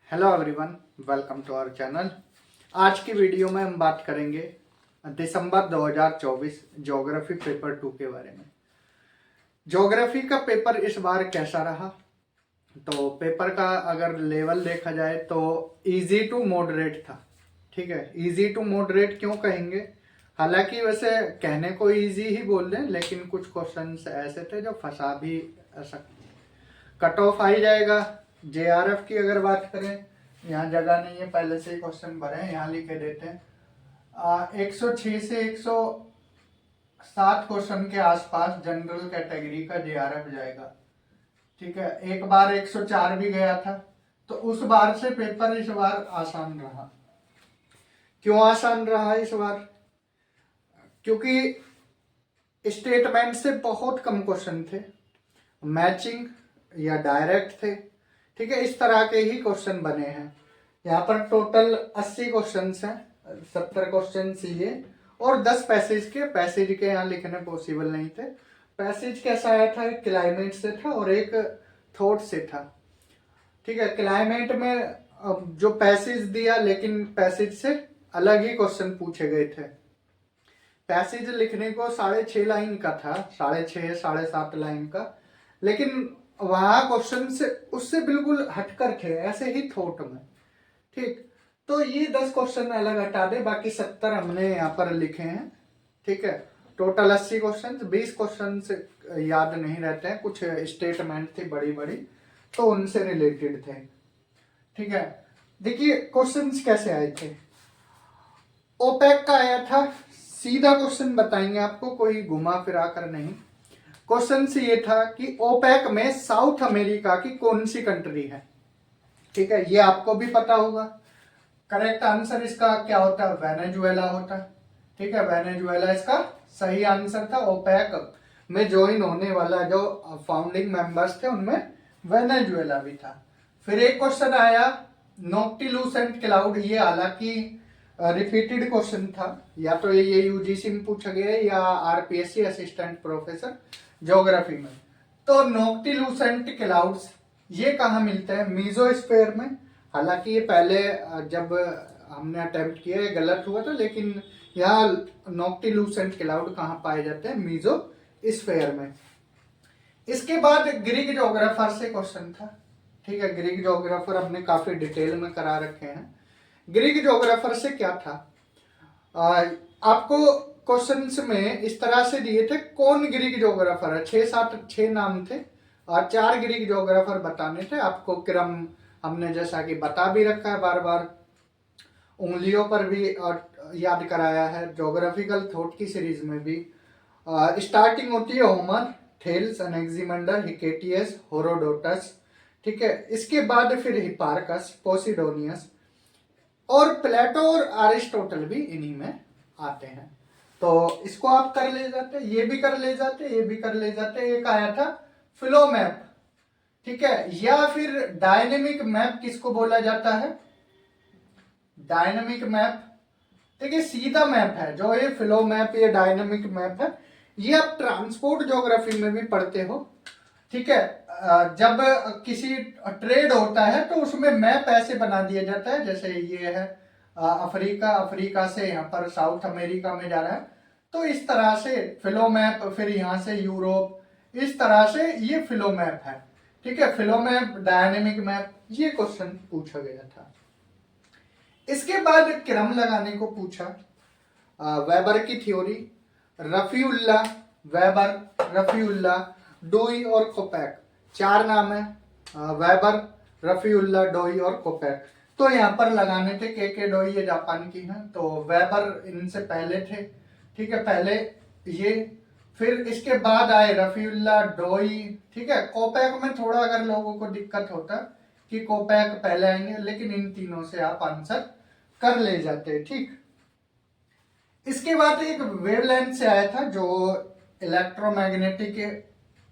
Hello everyone, welcome to our channel. आज की video में हम बात करेंगे दिसंबर 2024 ज्योग्राफी पेपर 2 के बारे में। ज्योग्राफी का पेपर इस बार कैसा रहा? तो पेपर का अगर लेवल देखा जाए तो इजी टू मॉडरेट था। ठीक है, इजी टू मॉडरेट क्यों कहेंगे? हालांकि वैसे कहने को इजी ही बोल दें, लेकिन कुछ क्वेश्चंस ऐसे थे जो फंसा भी सकते। कट ऑफ आ ही जाएगा। जेआरएफ की अगर बात करें, यहाँ जगह नहीं है, पहले से ही क्वेश्चन भरे हैं, यहाँ लिखे देते हैं। 106 से 107 क्वेश्चन के आसपास जनरल कैटेगरी का जेआरएफ जाएगा। ठीक है, एक बार 104 भी गया था, तो उस बार से पेपर इस बार आसान रहा। क्यों आसान रहा इस बार? क्योंकि स्टेटमेंट से बहुत कम क्वेश्चन थे, मैचिंग या डायरेक्ट थे। ठीक है, इस तरह के ही क्वेश्चन बने हैं। यहाँ पर टोटल 80 क्वेश्चन हैं, 70 क्वेश्चन ये और 10 पैसेज के यहाँ लिखने पॉसिबल नहीं थे। पैसेज कैसा आया था? एक क्लाइमेट से था और एक थॉट से था। ठीक है, क्लाइमेट में जो पैसेज दिया, लेकिन पैसेज से अलग ही क्वेश्चन पूछे गए थे। पैसेज लिखने को 6.5 लाइन का था, 6.5 7.5 लाइन का, लेकिन वहां क्वेश्चन से उससे बिल्कुल हटकर थे, ऐसे ही थॉट में। ठीक, तो ये 10 क्वेश्चन अलग हटा दे, बाकी 70 हमने यहाँ पर लिखे हैं। ठीक है, टोटल 80 क्वेश्चन, 20 क्वेश्चन याद नहीं रहते हैं, कुछ स्टेटमेंट थी बड़ी बड़ी, तो उनसे रिलेटेड थे। ठीक है, देखिए क्वेश्चंस कैसे आए थे। ओपेक का आया था, सीधा क्वेश्चन बताएंगे आपको, कोई घुमा फिरा कर नहीं। क्वेश्चन से ये था कि ओपेक में साउथ अमेरिका की कौन सी कंट्री है? ठीक है, ये आपको भी पता होगा। करेक्ट आंसर इसका क्या होता है? वेनेजुएला होता है। ठीक है, वेनेजुएला इसका सही आंसर था। ओपेक में ज्वाइन होने वाला जो फाउंडिंग मेंबर्स थे उनमें वेनेजुएला भी था। फिर एक क्वेश्चन आया, नोक्टिलूसेंट क्लाउड। ये हालांकि रिपीटेड क्वेश्चन था, या तो ये यूजीसी में पूछा गया है या आरपीएससी असिस्टेंट प्रोफेसर ज्योग्राफी में। तो नोक्टिलूसेंट क्लाउड्स ये कहाँ मिलते हैं? मीजोस्फीयर में। हालांकि ये पहले जब हमने अटेम्प्ट किया ये गलत हुआ था, लेकिन यहाँ नोक्टिलूसेंट क्लाउड कहाँ पाए जाते हैं? मीजोस्फीयर में। इसके बाद ग्रीक ज्योग्राफर से क्वेश्चन था। ठीक है, ग्रीक ज्योग्राफर हमने काफी डिटेल में करा रखे हैं। ग्रीक ज्योग्राफर से क्या था? आपको क्वेश्चंस में इस तरह से दिए थे, कौन ग्रीक ज्योग्राफर है? 6 नाम थे और 4 ग्रीक ज्योग्राफर बताने थे आपको। क्रम हमने जैसा कि बता भी रखा है, बार बार उंगलियों पर भी याद कराया है। ज्योग्राफिकल थॉट की सीरीज में भी स्टार्टिंग होती है होमर, थेल्स, अनेक्सिमेंडर, हिकेटियस, हेरोडोटस। ठीक है, इसके बाद फिर हिपार्कस, पोसिडोनियस और प्लेटो और अरिस्टोटल भी इन्हीं में आते हैं। तो इसको आप कर ले जाते, ये भी कर ले जाते, ये भी कर ले जाते। एक आया था फ्लो मैप। ठीक है, या फिर डायनेमिक मैप किसको बोला जाता है? Dynamic map. देखिए सीधा मैप है जो ये फ्लो मैप, ये डायनेमिक मैप है। ये आप ट्रांसपोर्ट ज्योग्राफी में भी पढ़ते हो। ठीक है, जब किसी ट्रेड होता है तो उसमें मैप ऐसे बना दिया जाता है, जैसे ये है अफ्रीका से यहाँ पर साउथ अमेरिका में जा रहा है, तो इस तरह से फ्लो मैप। फिर यहाँ से यूरोप, इस तरह से ये फ्लो मैप है। ठीक है, फ्लो मैप, डायनेमिक मैप, ये क्वेश्चन पूछा गया था। इसके बाद क्रम लगाने को पूछा। वेबर की थ्योरी, रफीउल्लाह, वेबर, रफीउल्लाह, डोई और कोपेक, 4 नाम है। वेबर, रफीउल्लाह, डोई और कोपेक। तो यहाँ पर लगाने थे के डोई, ये जापान की हैं, तो वेबर इनसे पहले थे। ठीक है, पहले ये, फिर इसके बाद आए रफीउल्लाह, डोई। ठीक है, कोपेक में थोड़ा अगर लोगों को दिक्कत होता कि कोपेक पहले आएंगे, लेकिन इन तीनों से आप आंसर कर ले जाते। ठीक, इसके बाद एक वेवलेंथ से आया था जो इलेक्ट्रोमैग्नेटिक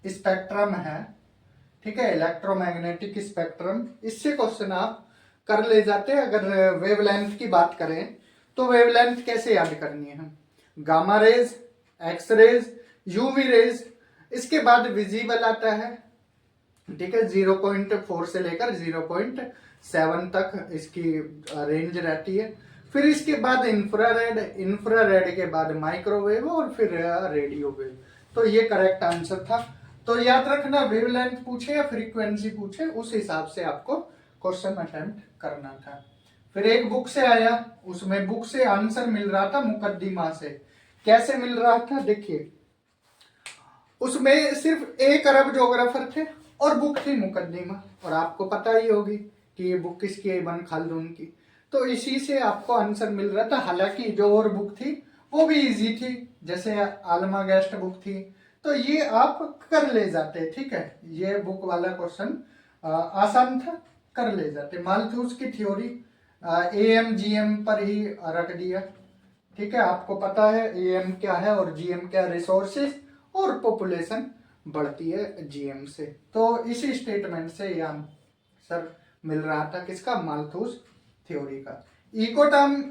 स्पेक्ट्रम है। ठीक है, इलेक्ट्रोमैग्नेटिक स्पेक्ट्रम, इससे क्वेश्चन आप कर ले जाते। अगर वेवलेंथ की बात करें तो वेवलेंथ कैसे याद करनी है? Gamma rays, X rays, UV rays. इसके बाद विजिबल आता है, ठीक है, 0.4 से लेकर 0.7 तक इसकी रेंज रहती है। फिर इसके बाद इंफ्रारेड, इंफ्रारेड के बाद माइक्रोवेव और फिर रेडियो वेव। तो ये करेक्ट आंसर था। तो याद रखना, वेवलेंथ पूछे या फ्रीक्वेंसी पूछे उस हिसाब से आपको क्वेश्चन अटेम्प्ट करना था। फिर एक बुक से आया, उसमें बुक से आंसर मिल रहा था मुकदमा से। कैसे मिल रहा था देखिए, उसमें सिर्फ 1 अरब जोग्राफर थे और बुक थी मुकदमा, और आपको पता ही होगी कि ये बुक किसकी है, इब्न खालदून की। तो इसी से आपको आंसर मिल रहा था। हालांकि जो और बुक थी वो भी इजी थी, जैसे आलमा गेस्ट बुक थी, तो ये आप कर ले जाते। ठीक है, ये बुक वाला क्वेश्चन आसान था, कर ले जाते। मालथूस की थ्योरी एएम जीएम पर ही रख दिया। ठीक है, आपको पता है एएम क्या है और जीएम क्या, रिसोर्सेज और पॉपुलेशन बढ़ती है जीएम से। तो इसी स्टेटमेंट से ये आंसर मिल रहा था किसका, मालथूस थ्योरी का। इको टर्म,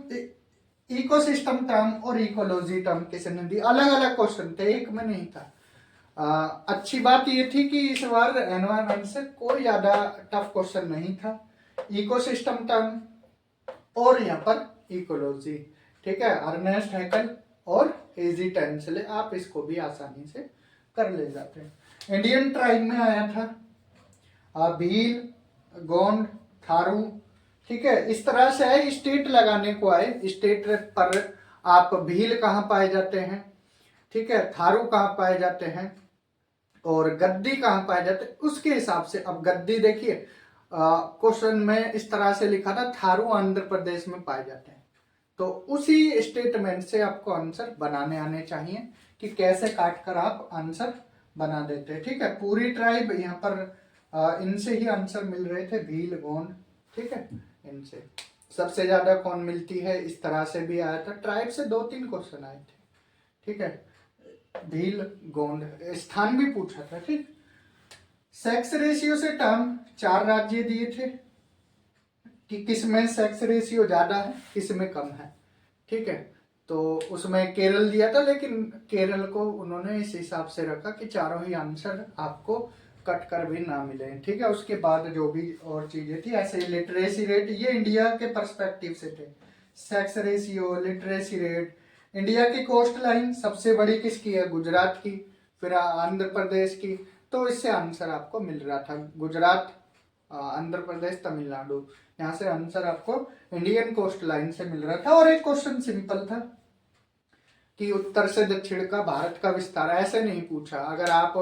इकोसिस्टम टर्म और इकोलॉजी टर्म किसने दी, अलग अलग क्वेश्चन थे, एक में नहीं था। अच्छी बात ये थी कि इस बार एनवायरमेंट से कोई ज्यादा टफ क्वेश्चन नहीं था। इकोसिस्टम टर्म और यहाँ पर इकोलॉजी, ठीक है, अर्नेस्ट हैकल और एजी टेंसले, आप इसको भी आसानी से कर ले जाते हैं। इंडियन ट्राइब में आया था भील, गोंड, थारू। ठीक है, इस तरह से है, स्टेट लगाने को आए, स्टेट पर आप भील कहाँ पाए जाते हैं, ठीक है, थारू कहाँ पाए जाते हैं और गद्दी कहाँ पाए जाते हैं, उसके हिसाब से। अब गद्दी देखिए, क्वेश्चन में इस तरह से लिखा था थारू आंध्र प्रदेश में पाए जाते हैं, तो उसी स्टेटमेंट से आपको आंसर बनाने आने चाहिए कि कैसे काट कर आप आंसर बना देते हैं। ठीक है, पूरी ट्राइब यहाँ पर इनसे ही आंसर मिल रहे थे, भील, गोंड। ठीक है, इनसे सबसे ज्यादा कौन मिलती है, इस तरह से भी आया था। ट्राइब से 2-3 क्वेश्चन आए थे। ठीक है, भील, गोंड, स्थान भी पूछा था। ठीक, सेक्स रेशियो से टर्म 4 राज्य दिए थे कि किसमें सेक्स रेशियो ज्यादा है, किसमें कम है। ठीक है, तो उसमें केरल दिया था, लेकिन केरल को उन्होंने इस हिसाब से रखा कि चारों ही आंसर आपको कट कर भी ना मिले। ठीक है, उसके बाद जो भी और चीजें थी, ऐसे लिटरेसी रेट, ये इंडिया के पर्सपेक्टिव से थे। Sex ratio, literacy rate, India की कोस्ट लाइन सबसे बड़ी किसकी है, गुजरात की, फिर आंध्र प्रदेश की। तो इससे आंसर आपको मिल रहा था गुजरात, आंध्र प्रदेश, तमिलनाडु, यहाँ से आंसर आपको इंडियन कोस्ट लाइन से मिल रहा था। और एक क्वेश्चन सिंपल था कि उत्तर से दक्षिण का भारत का विस्तार, ऐसे नहीं पूछा। अगर आप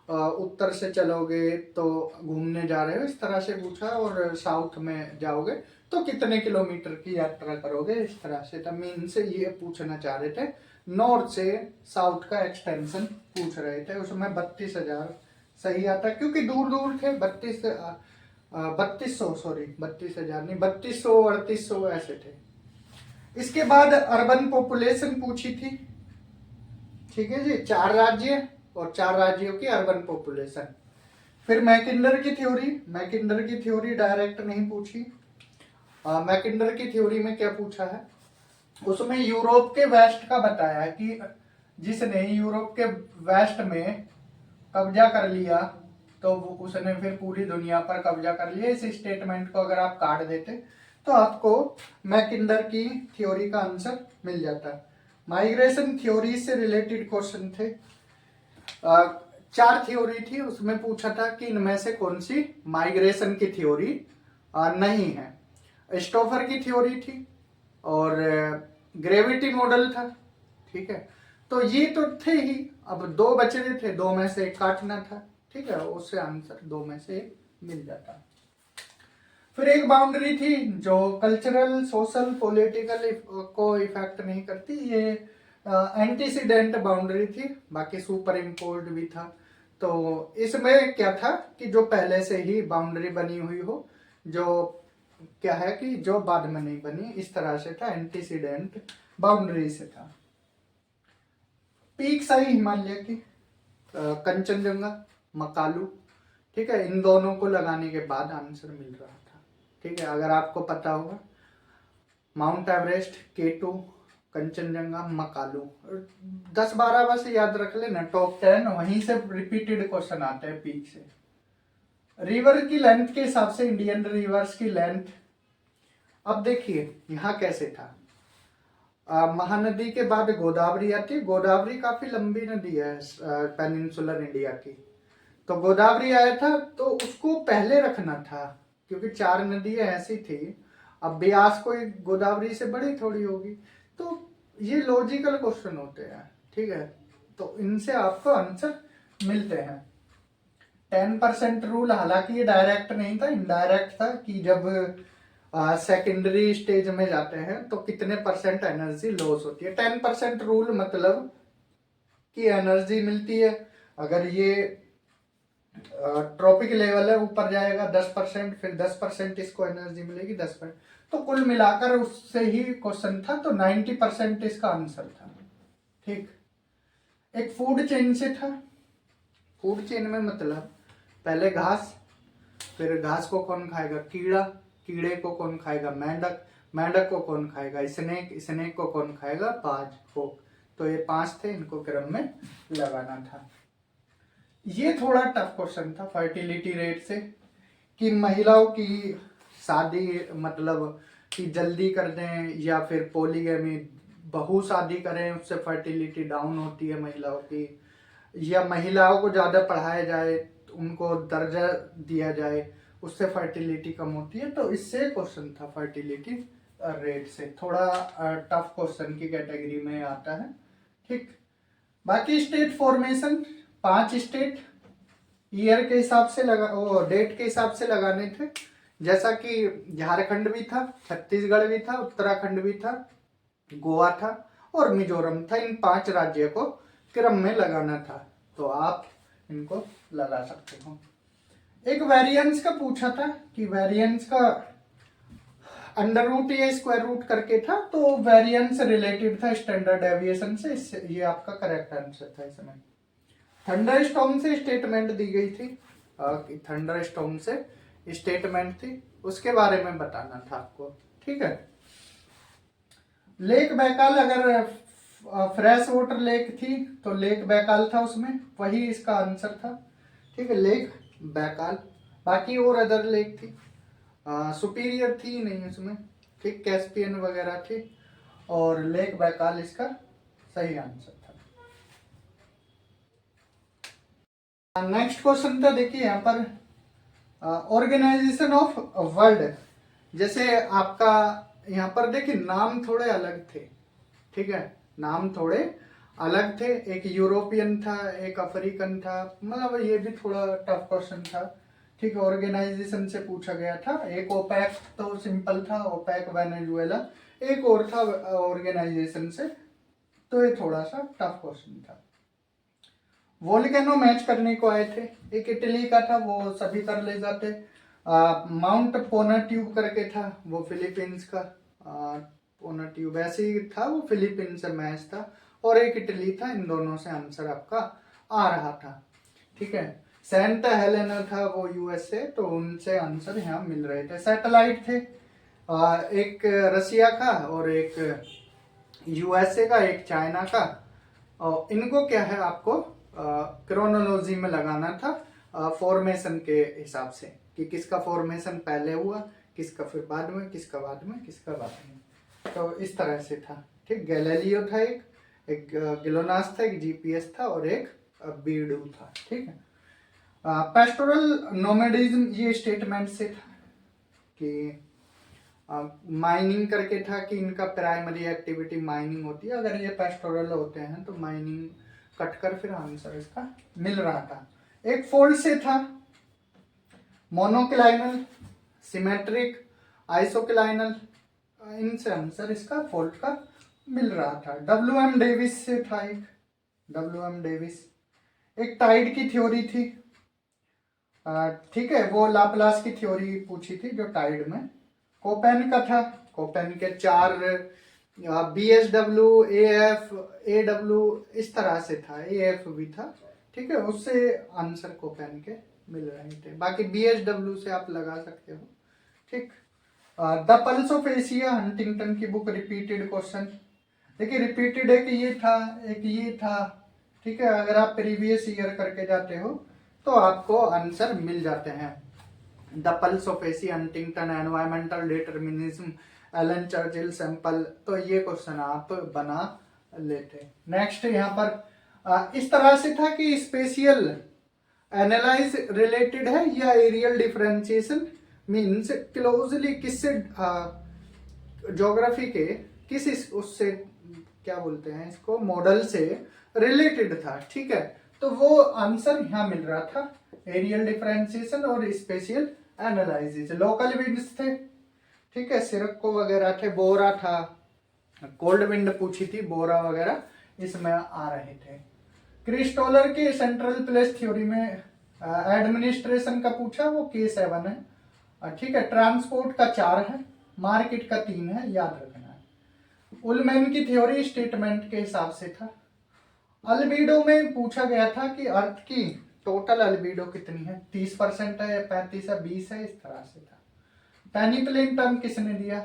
उत्तर से चलोगे तो घूमने जा रहे हो, इस तरह से पूछा, और साउथ में जाओगे तो कितने किलोमीटर की यात्रा करोगे, इस तरह से था। मीन से ये पूछना चाह रहे थे, नॉर्थ से साउथ का एक्सटेंशन पूछ रहे थे। उसमें 32,000 सही आता, क्योंकि दूर दूर थे। 3200, सॉरी 32,000 नहीं, 3200, 3800 ऐसे थे। इसके बाद अर्बन पॉपुलेशन पूछी थी। ठीक है जी, 4 राज्य और 4 राज्यों की अर्बन पॉपुलेशन। फिर मैकिंडर की थ्योरी, मैकिंडर की थ्योरी डायरेक्ट नहीं पूछी। मैकिंडर की थ्योरी में क्या पूछा है, उसमें यूरोप के वेस्ट का बताया है कि जिसने यूरोप के वेस्ट में कब्जा कर लिया तो उसने फिर पूरी दुनिया पर कब्जा कर लिया। इस स्टेटमेंट को अगर आप काट देते तो आपको मैकिंडर की थ्योरी का आंसर मिल जाता। माइग्रेशन थ्योरी से रिलेटेड क्वेश्चन थे। 4 थ्योरी थी, उसमें पूछा था कि इनमें से कौन सी माइग्रेशन की थ्योरी नहीं है। स्टोफर की थ्योरी थी और ग्रेविटी मॉडल था। ठीक है, तो ये तो थे ही, अब 2 बचे थे, 2 में से 1 काटना था। ठीक है, उससे आंसर 2 में से 1 मिल जाता। फिर एक बाउंड्री थी जो कल्चरल, सोशल, पॉलिटिकल को इफेक्ट नहीं करती, ये एंटीसीडेंट बाउंड्री थी, बाकी सुपर इम्पोज्ड भी था। तो इसमें क्या था कि जो पहले से ही बाउंड्री बनी हुई हो, जो क्या है कि जो बाद में नहीं बनी, इस तरह से था, एंटीसीडेंट बाउंड्री से था। पीक सही हिमालय की, कंचनजंगा, मकालू। ठीक है, इन दोनों को लगाने के बाद आंसर मिल रहा था। ठीक है, अगर आपको पता होगा, mount Everest, K2, Kanchenjunga, Makalu, 10-12 बस याद रख लेना, टॉप 10 वहीं से रिपीटेड क्वेश्चन आते हैं पीक से। रिवर की लेंथ के हिसाब से इंडियन रिवर्स की लेंथ, अब देखिए यहाँ कैसे था। महानदी के बाद गोदावरी आती है, गोदावरी काफी लंबी नदी है पेनिनसुलर इंडिया की। तो गोदावरी आया था तो उसको पहले रखना था, क्योंकि 4 नदियां ऐसी थी। अब ब्यास कोई गोदावरी से बड़ी थोड़ी होगी। तो ये लॉजिकल क्वेश्चन होते हैं, ठीक है। तो इनसे आपको आंसर मिलते हैं। 10% रूल, हालांकि ये डायरेक्ट नहीं था, इनडायरेक्ट था कि जब सेकेंडरी स्टेज में जाते हैं तो कितने परसेंट एनर्जी लॉस होती है। 10% रूल मतलब कि एनर्जी मिलती है, अगर ये ट्रॉपिक लेवल है ऊपर जाएगा 10%, फिर 10% इसको एनर्जी मिलेगी 10%। तो कुल मिलाकर उससे ही क्वेश्चन था, तो 90% इसका आंसर था, ठीक। एक फूड चेन से था। फूड चेन में मतलब पहले घास, फिर घास को कौन खाएगा, कीड़ा, कीड़े को कौन खाएगा, मेंढक, मेंढक को कौन खाएगा, स्नेक, स्नेक को कौन खाएगा, बाज को। तो ये 5 थे, इनको क्रम में लगाना था। ये थोड़ा टफ क्वेश्चन था फर्टिलिटी रेट से, कि महिलाओं की शादी मतलब कि जल्दी कर दें, या फिर पॉलीगैमी बहु शादी करें उससे फर्टिलिटी डाउन होती है महिलाओं की, या महिलाओं को ज़्यादा पढ़ाया जाए, उनको दर्जा दिया जाए, उससे फर्टिलिटी कम होती है। तो इससे क्वेश्चन था फर्टिलिटी रेट से, थोड़ा टफ क्वेश्चन की कैटेगरी में आता है, ठीक। बाकी स्टेट फॉर्मेशन 5 स्टेट ईयर के हिसाब से लगा, वो डेट के हिसाब से लगाने थे। जैसा कि झारखंड भी था, छत्तीसगढ़ भी था, उत्तराखंड भी था, गोवा था और मिजोरम था। इन 5 राज्यों को क्रम में लगाना था, तो आप इनको लगा सकते हो। एक वेरिएंस का पूछा था कि वेरिएंस का अंडर रूट या स्क्वायर रूट करके था, तो वेरिएंस रिलेटेड था स्टैंडर्ड डेविएशन से, ये आपका करेक्ट आंसर था इसमें। थंडर स्टॉर्म से स्टेटमेंट दी गई थी, थंडर स्टॉर्म से स्टेटमेंट थी, उसके बारे में बताना था आपको, ठीक है। लेक बैकाल, अगर फ्रेश वाटर लेक थी तो लेक बैकाल था उसमें, वही इसका आंसर था, ठीक है, लेक बैकाल। बाकी और अदर लेक थी, सुपीरियर थी नहीं उसमें, ठीक, कैस्पियन वगैरह थी, और लेक बैकाल इसका सही आंसर था। नेक्स्ट क्वेश्चन था, देखिए यहाँ पर ऑर्गेनाइजेशन ऑफ वर्ल्ड, जैसे आपका यहाँ पर देखिए नाम थोड़े अलग थे, ठीक है, नाम थोड़े अलग थे, एक यूरोपियन था, एक अफ्रीकन था, मतलब ये भी थोड़ा टफ क्वेश्चन था, ठीक है। ऑर्गेनाइजेशन से पूछा गया था, एक ओपेक तो सिंपल था, ओपेक वेनेजुएला, एक और था ऑर्गेनाइजेशन से, तो ये थोड़ा सा टफ क्वेश्चन था। वोल्केनो मैच करने को आए थे, एक इटली का था, वो सभी कर ले जाते। माउंट पोनाट्यूब करके था, वो फिलीपींस का, पोना ट्यूब ऐसे ही था, वो फिलीपींस से मैच था, और एक इटली था। इन दोनों से आंसर आपका आ रहा था, ठीक है। सेंट हेलेना था वो यूएसए, तो उनसे आंसर यहाँ मिल रहे थे। सैटेलाइट थे, एक रसिया का और एक यूएसए का, एक चाइना का, और इनको क्या है आपको क्रोनोलॉजी में लगाना था, फॉर्मेशन के हिसाब से, कि किसका फॉर्मेशन पहले हुआ, किसका फिर बाद में, किसका बाद में, किसका बाद में। तो इस तरह से था, ठीक। गैलीलियो था, एक गिलोनास था, एक जीपीएस था, और एक बीडू था, ठीक है। पेस्टोरल नोमैडिज्म, ये स्टेटमेंट से था कि माइनिंग करके था, कि इनका प्राइमरी एक्टिविटी माइनिंग होती है, अगर ये पेस्टोरल होते हैं तो माइनिंग कट कर फिर आंसर इसका मिल रहा था। एक फोल्ड से था, मोनोक्लाइनल, सिमेट्रिक, आइसोक्लाइनल, इनसे आंसर इसका फोल्ड का मिल रहा था। WM डेविस से था, एक WM डेविस, एक टाइड की थ्योरी थी, ठीक है, वो लाप्लास की थ्योरी पूछी थी जो टाइड में। कोपेन का था, कोपेन के 4 BSW, AF, AW इस तरह से था, AF भी था, ठीक है, उससे आंसर कोपेन के मिल रहे थे। बाकी BSW से आप लगा सकते हो, ठीक। The pulse of Asia, Huntington की बुक, रिपीटेड क्वेश्चन, देखिए रिपीटेड एक ये था, एक ये था, ठीक है। अगर आप प्रीवियस ईयर करके जाते हो तो आपको आंसर मिल जाते हैं। The pulse of Asia Huntington, environmental determinism, Ellen Churchill Semple. तो ये क्वेश्चन आप बना लेते। नेक्स्ट यहाँ पर इस तरह से था कि स्पेशियल एनालाइज रिलेटेड है या एरियल डिफरेंशिएशन मीन्स क्लोजली किससे ज्योग्राफी के किस उससे क्या बोलते हैं इसको मॉडल से रिलेटेड था। ठीक है, तो वो आंसर यहाँ मिल रहा था एरियल डिफरेंशिएशन और स्पेशियल एनालिसिस। लोकल विंड्स थे, ठीक है, सिरक्को वगैरह थे, बोरा था, कोल्ड विंड पूछी थी, बोरा वगैरह इसमें आ रहे थे। क्रिस्टोलर के सेंट्रल प्लेस थ्योरी में एडमिनिस्ट्रेशन का पूछा, वो K7 है। ठीक है, ट्रांसपोर्ट का 4 है, मार्केट का 3 है, याद रखना है। उलमैन की थ्योरी स्टेटमेंट के हिसाब से था। अल्बीडो में पूछा गया था कि अर्थ की टोटल अल्बीडो कितनी है, 30% है या 35 है, 20 है, इस तरह से था। पेनिप्लेन टर्म किसने दिया?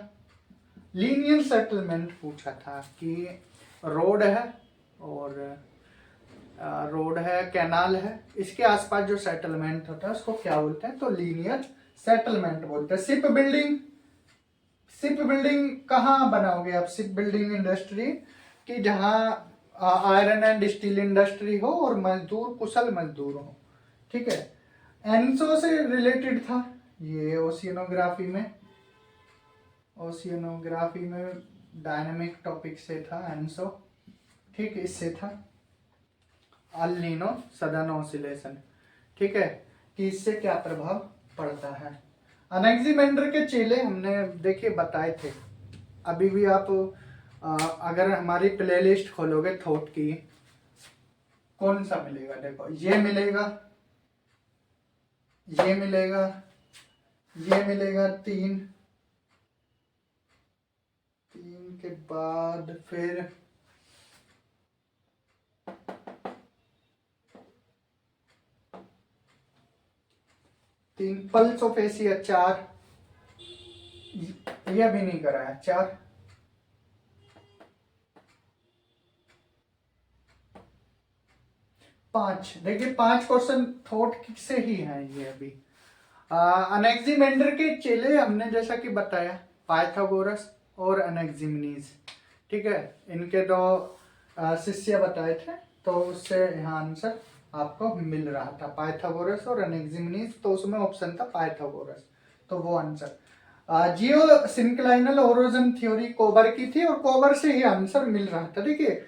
लीनियर सेटलमेंट पूछा था कि रोड है और रोड है, कैनाल है, इसके आसपास जो सेटलमेंट होता है उसको क्या बोलते हैं? तो लीनियर सेटलमेंट बोलते हैं। शिप बिल्डिंग कहाँ बनाओगे आप? शिप बिल्डिंग इंडस्ट्री कि जहाँ आयरन एंड स्टील इंडस्ट्री हो और मजदूर कुशल मजदूर हो। ठीक है, एनसो से रिलेटेड था ये ओशियनोग्राफी में डायनामिक टॉपिक से था एनसो। ठीक, इससे था अल नीनो सदर्न ऑसिलेशन। ठीक है, कि इससे क्या प्रभाव पड़ता है। अनेक्सिमेंडर के चेले हमने देखिए बताए थे। अभी भी आप अगर हमारी प्लेलिस्ट खोलोगे थॉट की, कौन सा मिलेगा? देखो, ये मिलेगा, ये मिलेगा, ये मिलेगा, 3 के बाद फिर पल्स ऑफ एशिया 4, यह भी नहीं करा है, 4। पांच, देखिए 5 क्वेश्चन थॉट से ही है ये अभी। अनेक्सिमेंडर के चेले हमने जैसा कि बताया पाइथागोरस और अनेक्सिमीनीज। ठीक है, इनके 2 शिष्य बताए थे, तो उससे यहाँ आंसर आपको मिल रहा था पाइथागोरस और अनेक्सिमीनीज, तो उसमें ऑप्शन था पाइथागोरस, तो वो आंसर। जियो सिंक्लाइनल ओरोजन थ्योरी कोबर की थी और कोबर से ही आंसर मिल रहा था। देखिए,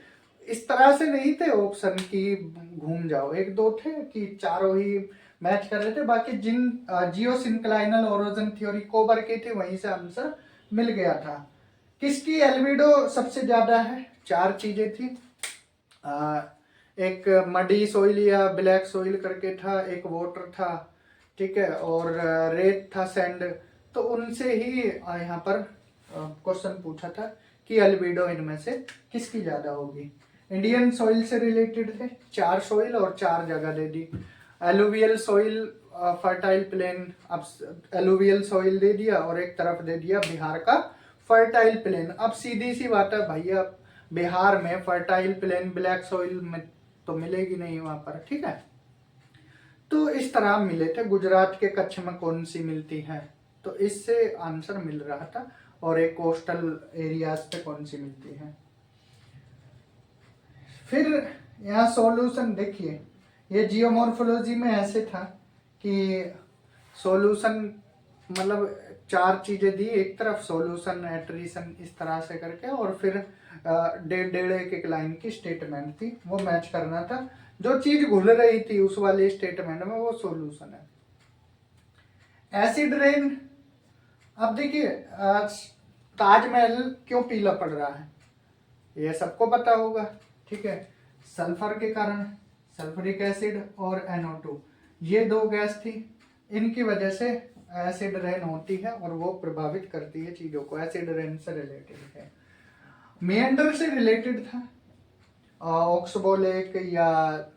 इस तरह से नहीं थे ऑप्शन की घूम जाओ, 1-2 थे कि चारों ही मैच कर रहे थे। बाकी जिन जियो सिंक्लाइनल ओरोजन थ्योरी कोबर की थी वहीं से आंसर मिल गया था। किसकी एल्बिडो सबसे ज्यादा है? 4 चीजें थी। एक मडी सोइल या ब्लैक सोइल करके था, एक वाटर था, ठीक है, और रेत था, सैंड। तो उनसे ही यहाँ पर क्वेश्चन पूछा था कि एल्बिडो इनमें से किसकी ज्यादा होगी। इंडियन सॉइल से रिलेटेड थे, 4 सॉइल और 4 जगह दे दी। एलुवियल सॉइल फर्टाइल प्लेन, अब एलुवियल सॉइल दे दिया और एक तरफ दे दिया बिहार का फर्टाइल प्लेन। अब सीधी सी बात है भैया, बिहार में फर्टाइल प्लेन ब्लैक सॉइल में तो मिलेगी नहीं वहां पर। ठीक है, तो इस तरह मिले थे। गुजरात के कच्छ में कौन सी मिलती है, तो इससे आंसर मिल रहा था। और एक कोस्टल एरियाज पे कौन सी मिलती है। फिर यहाँ सॉल्यूशन देखिए, ये जियोमॉर्फोलॉजी में ऐसे था कि सॉल्यूशन मतलब 4 चीजें दी, एक तरफ सॉल्यूशन, एट्रीशन, इस तरह से करके, और फिर 1.5 एक लाइन की स्टेटमेंट थी, वो मैच करना था। जो चीज घुल रही थी उस वाले स्टेटमेंट में, वो सॉल्यूशन है। एसिड रेन, अब देखिए ताजमहल क्यों पीला पड़ रहा है, ये सबको पता होगा। ठीक है, सल्फर के कारण, सल्फ्यूरिक एसिड और NO2, ये 2 गैस थी, इनकी वजह से एसिड रेन होती है और वो प्रभावित करती है चीजों को। एसिड रेन से रिलेटेड है। मियंडर से रिलेटेड था, ऑक्सबो लेक या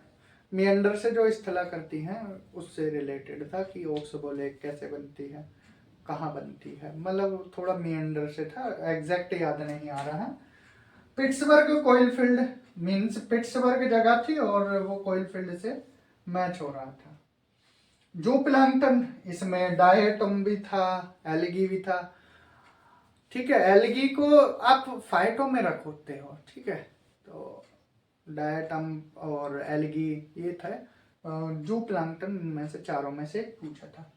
मियंडर से जो स्थला करती हैं उससे रिलेटेड था कि ऑक्सबो लेक कैसे बनती है, कहाँ बनती है, मतलब थोड़ा मियंडर से था, एग्जैक्ट याद नहीं आ रहा है। पिट्सबर्ग कोइलफील्ड मींस पिट्सबर्ग जगह थी और वो कोइलफील्ड से मैच हो रहा था। जू प्लांक्टन, इसमें डायटम भी था, एलगी भी था। ठीक है, एलगी को आप फाइटो में रखोते हो। ठीक है, तो डायटम और एलगी ये था। जू प्लांक्टन में से चारों में से पूछा था।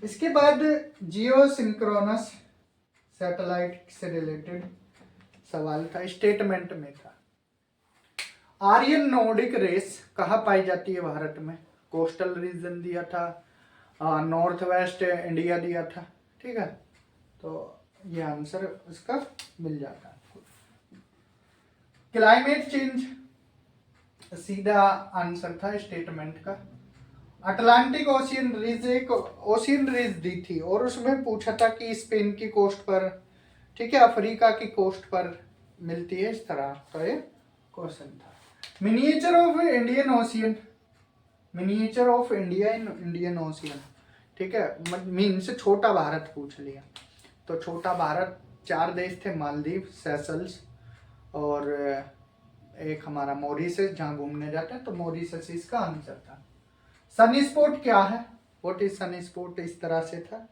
इसके बाद जियो सिंक्रोनस सैटेलाइट से रिलेटेड सवाल था, स्टेटमेंट में था। आर्यन नोर्डिक रेस कहाँ पाई जाती है भारत में? कोस्टल रीजन दिया था, नॉर्थ वेस्ट इंडिया दिया था। ठीक है, तो ये आंसर इसका मिल जाता है। क्लाइमेट चेंज सीधा आंसर था स्टेटमेंट का। अटलांटिक ओशियन रिज एक ओशियन रिज दी थी और उसमें पूछा था कि स्पेन की कोस्ट पर, ठीक है, अफ्रीका की कोस्ट पर मिलती है, इस तरह का ये क्वेश्चन था। Miniature of Indian ocean, miniature of India in Indian ocean. ठीक है, मीन्स छोटा भारत पूछ लिया। तो छोटा भारत 4 देश थे, मालदीव, सेशल्स और एक हमारा मॉरिशस, जहाँ घूमने जाते हैं, तो मॉरिशस इसका आंसर था। सन स्पॉट क्या है? What is sun spot? इस तरह से था।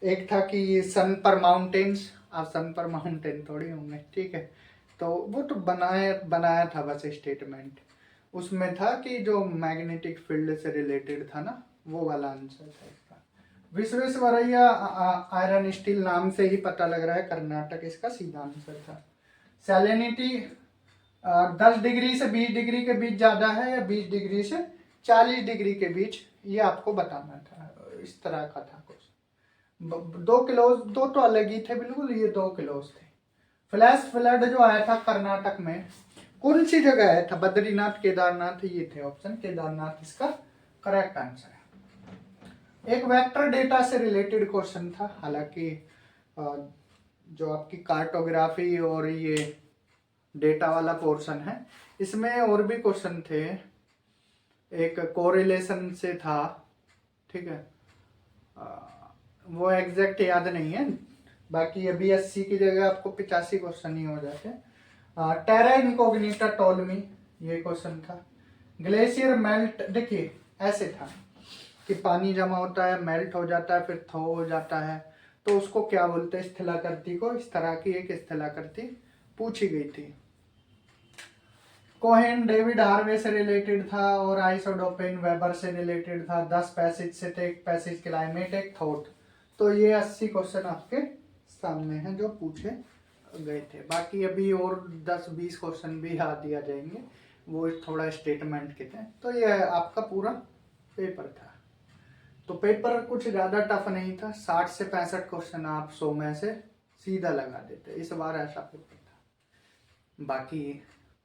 एक था कि सन पर माउंटेन्स, आप सन पर माउंटेन थोड़ी होंगे। ठीक है, तो वो तो बनाया था बस स्टेटमेंट। उसमें था कि जो मैग्नेटिक फील्ड से रिलेटेड था ना, वो वाला आंसर था इसका। विश्वेश्वरैया आयरन स्टील नाम से ही पता लग रहा है कर्नाटक इसका सीधा आंसर था। सैलिनिटी 10 डिग्री से 20 डिग्री के बीच ज्यादा है या 20 डिग्री से 40 डिग्री के बीच, ये आपको बताना था। इस तरह का था कुछ। 2 किलो, दो तो अलग ही थे बिल्कुल, ये 2 किलो थे। फ्लैश फ्लड जो आया था कर्नाटक में, कौन सी जगह आया था? बद्रीनाथ, केदारनाथ, ये थे ऑप्शन। केदारनाथ इसका करेक्ट आंसर है। एक वेक्टर डेटा से रिलेटेड क्वेश्चन था, हालांकि जो आपकी कार्टोग्राफी और ये डेटा वाला पोर्शन है, इसमें और भी क्वेश्चन थे। एक कोरिलेशन से था। ठीक है, वो एग्जैक्ट याद नहीं है, बाकी अभी 80 की जगह आपको 85 क्वेश्चन ही हो जाते हैं। टेरा इनकॉग्निटा टोलमी, ये क्वेश्चन था। ग्लेशियर मेल्ट, देखिए ऐसे था कि पानी जमा होता है, मेल्ट हो जाता है, फिर थो हो जाता है, तो उसको क्या बोलते हैं? स्थलाकृति को। इस तरह की एक स्थलाकृति पूछी गई थी। कोहेन डेविड हार्वे से रिलेटेड था और आइसोडोपेन वेबर से रिलेटेड था। 10 पैसेज से थे, एक पैसेज क्लाइमेट, एक थॉट। तो ये 80 क्वेश्चन आपके सामने हैं जो पूछे गए थे। बाकी अभी और 10-20 क्वेश्चन भी याद दिया जाएंगे, वो थोड़ा स्टेटमेंट के थे। तो ये आपका पूरा पेपर था। तो पेपर कुछ ज़्यादा टफ नहीं था, 60 से 65 क्वेश्चन आप 100 में से सीधा लगा देते। इस बार ऐसा पेपर था। बाकी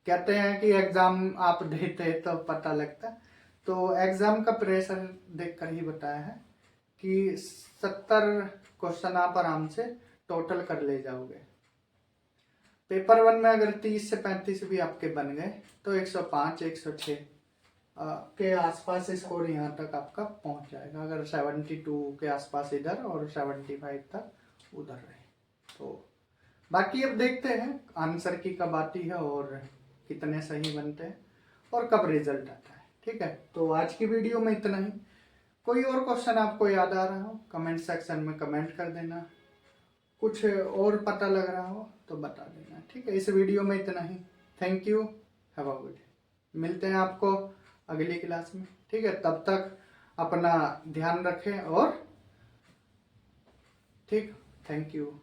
कहते हैं कि एग्ज़ाम आप देते तो पता लगता, तो एग्ज़ाम का प्रेशर देखकर ही बताया है कि 70 क्वेश्चन आप आराम से टोटल कर ले जाओगे। पेपर 1 में अगर 30 से 35 भी आपके बन गए तो 105, 106 के आसपास स्कोर यहाँ तक आपका पहुँच जाएगा, अगर 72 के आसपास इधर और 75 तक उधर रहे तो। बाकी अब देखते हैं आंसर की कब आती है और कितने सही बनते हैं और कब रिजल्ट आता है। ठीक है, तो आज की वीडियो में इतना ही। कोई और क्वेश्चन आपको याद आ रहा हो कमेंट सेक्शन में कमेंट कर देना, कुछ और पता लग रहा हो तो बता देना। ठीक है, इस वीडियो में इतना ही। Thank you, have a good. मिलते हैं आपको अगली क्लास में। ठीक है, तब तक अपना ध्यान रखें और ठीक, थैंक यू।